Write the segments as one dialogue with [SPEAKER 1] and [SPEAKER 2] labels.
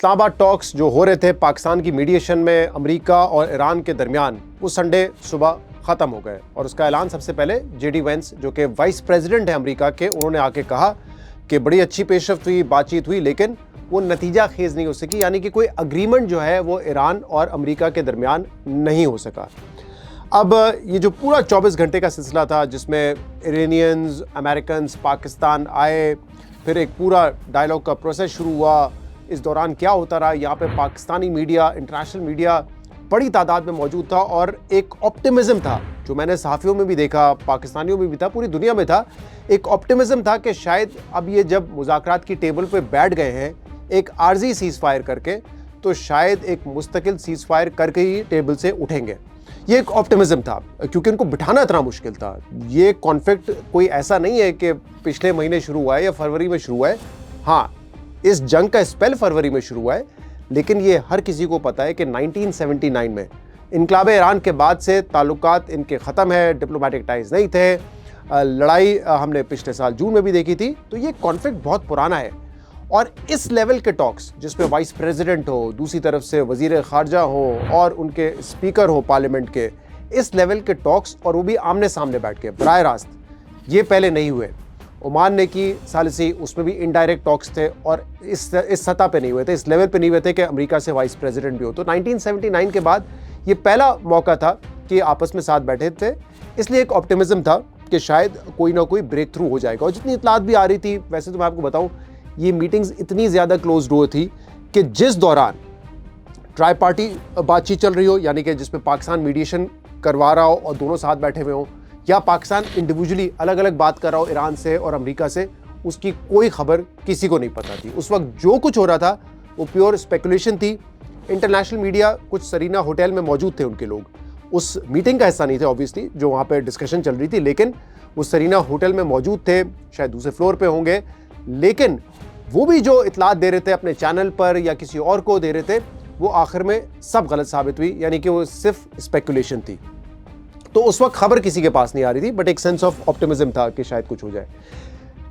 [SPEAKER 1] Islamabad talks जो हो रहे थे पाकिस्तान की मीडिएशन में अमेरिका और ईरान के दरमियान, वो संडे सुबह ख़त्म हो गए और उसका ऐलान सबसे पहले जेडी वेंस जो कि वाइस प्रेसिडेंट है अमेरिका के, उन्होंने आके कहा कि बड़ी अच्छी पेशरफ्त हुई, बातचीत हुई, लेकिन वो नतीजा खेज नहीं हो सकी, यानी कि कोई अग्रीमेंट जो है वो ईरान और अमेरिका के दरमियान नहीं हो सका। अब ये जो पूरा 24 घंटे का सिलसिला था जिसमें इरानियंस, अमेरिकन, पाकिस्तान आए, फिर एक पूरा डायलॉग का प्रोसेस शुरू हुआ। इस दौरान क्या होता रहा, यहाँ पे पाकिस्तानी मीडिया, इंटरनेशनल मीडिया बड़ी तादाद में मौजूद था और एक ऑप्टिमिज्म था जो मैंने सहाफ़ियों में भी देखा, पाकिस्तानियों में भी था, पूरी दुनिया में था। एक ऑप्टिमिज्म था कि शायद अब ये जब मुज़ाकरात की टेबल पे बैठ गए हैं एक आर्जी सीज़ फायर करके, तो शायद एक मुस्तकिल सीज़ फायर करके ही टेबल से उठेंगे। ये एक ऑप्टिमिज्म था क्योंकि उनको बिठाना इतना मुश्किल था। ये कॉन्फ्लिक्ट कोई ऐसा नहीं है कि पिछले महीने शुरू हुआ है या फरवरी में शुरू हुआ है। हाँ, इस जंग का स्पेल फरवरी में शुरू हुआ है, लेकिन ये हर किसी को पता है कि 1979 में इनकलाब ईरान के बाद से ताल्लुकात इनके ख़त्म है, डिप्लोमेटिक टाइज नहीं थे। लड़ाई हमने पिछले साल जून में भी देखी थी। तो ये कॉन्फ्लिक्ट बहुत पुराना है और इस लेवल के टॉक्स जिसमें वाइस प्रेसिडेंट हो, दूसरी तरफ से वज़ीर ख़ारजा हो और उनके स्पीकर हो पार्लियामेंट के, इस लेवल के टॉक्स और वो भी आमने सामने बैठ के बराह रास्त, ये पहले नहीं हुए। ओमान ने की सालिसी, उसमें भी इनडायरेक्ट टॉक्स थे और इस सतह पे नहीं हुए थे, इस लेवल पे नहीं हुए थे कि अमेरिका से वाइस प्रेसिडेंट भी हो। तो 1979 के बाद ये पहला मौका था कि आपस में साथ बैठे थे, इसलिए एक ऑप्टिमिज्म था कि शायद कोई ना कोई ब्रेक थ्रू हो जाएगा। और जितनी इतलात भी आ रही थी, वैसे तो मैं आपको बताऊं, ये मीटिंग्स इतनी ज़्यादा क्लोज डोर थी कि जिस दौरान ट्राई पार्टी बातचीत चल रही हो, यानी कि जिसमें पाकिस्तान मीडिएशन करवा रहा हो और दोनों साथ बैठे हुए हों, या पाकिस्तान इंडिविजुअली अलग अलग बात कर रहा हो ईरान से और अमेरिका से, उसकी कोई खबर किसी को नहीं पता थी। उस वक्त जो कुछ हो रहा था वो प्योर स्पेकुलेशन थी। इंटरनेशनल मीडिया, कुछ सरीना होटल में मौजूद थे उनके लोग, उस मीटिंग का हिस्सा नहीं थे ऑब्वियसली, जो वहाँ पे डिस्कशन चल रही थी, लेकिन वो सरीना होटल में मौजूद थे, शायद दूसरे फ्लोर पे होंगे, लेकिन वो भी जो इतलात दे रहे थे अपने चैनल पर या किसी और को दे रहे थे, वो आखिर में सब गलत साबित हुई, यानी कि वो सिर्फ स्पेकुलेशन थी। तो उस वक्त खबर किसी के पास नहीं आ रही थी, बट एक सेंस ऑफ ऑप्टिमिज्म था कि शायद कुछ हो जाए।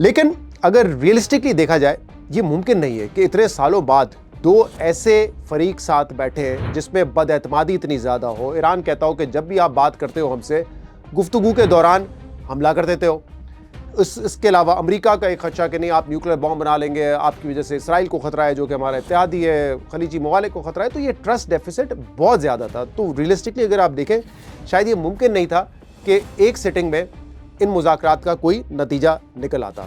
[SPEAKER 1] लेकिन अगर रियलिस्टिकली देखा जाए, ये मुमकिन नहीं है कि इतने सालों बाद दो ऐसे फरीक साथ बैठे हैं जिसमें बदएतमादी इतनी ज़्यादा हो। ईरान कहता हो कि जब भी आप बात करते हो हमसे, गुफ्तगू के दौरान हमला कर देते हो। इसके अलावा अमेरिका का एक खदशा कि नहीं, आप न्यूक्लियर बॉम्ब बना लेंगे, आपकी वजह से इसराइल को खतरा है जो कि हमारा इत्तेहादी है, खलीजी ममालिक को खतरा है। तो ये ट्रस्ट डेफिसिट बहुत ज़्यादा था। तो रियलिस्टिकली अगर आप देखें, शायद ये मुमकिन नहीं था कि एक सिटिंग में इन मुज़ाकरात का कोई नतीजा निकल आता।